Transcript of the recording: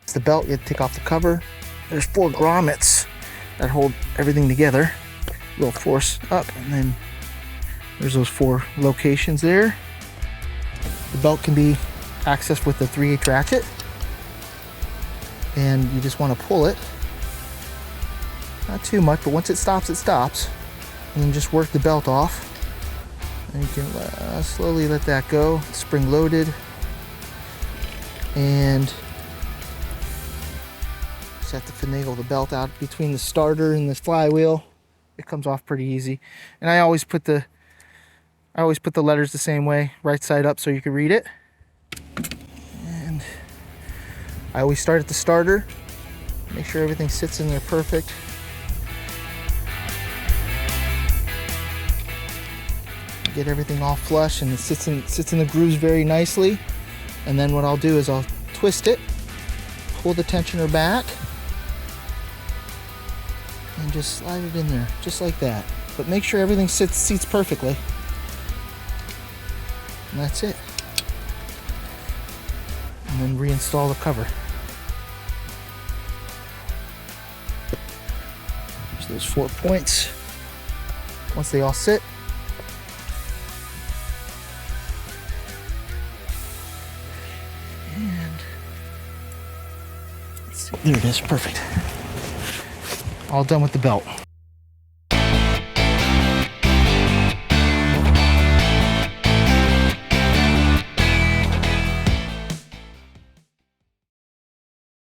It's the belt, you have to take off the cover. There's 4 grommets that hold everything together. A little force up, and then there's those 4 locations there. The belt can be accessed with the 3/8 ratchet, and you just want to pull it. Not too much, but once it stops, it stops. And then just work the belt off. And you can slowly let that go. It's spring loaded. And just have to finagle the belt out between the starter and the flywheel. It comes off pretty easy. And I always put the letters the same way, right side up, so you can read it. And I always start at the starter. Make sure everything sits in there perfect. Get everything all flush, and it sits in the grooves very nicely. And then what I'll do is I'll twist it, pull the tensioner back, and just slide it in there, just like that. But make sure everything seats perfectly. And that's it. And then reinstall the cover. There's those 4 points. Once they all sit, and let's see, there it is, perfect. All done with the belt.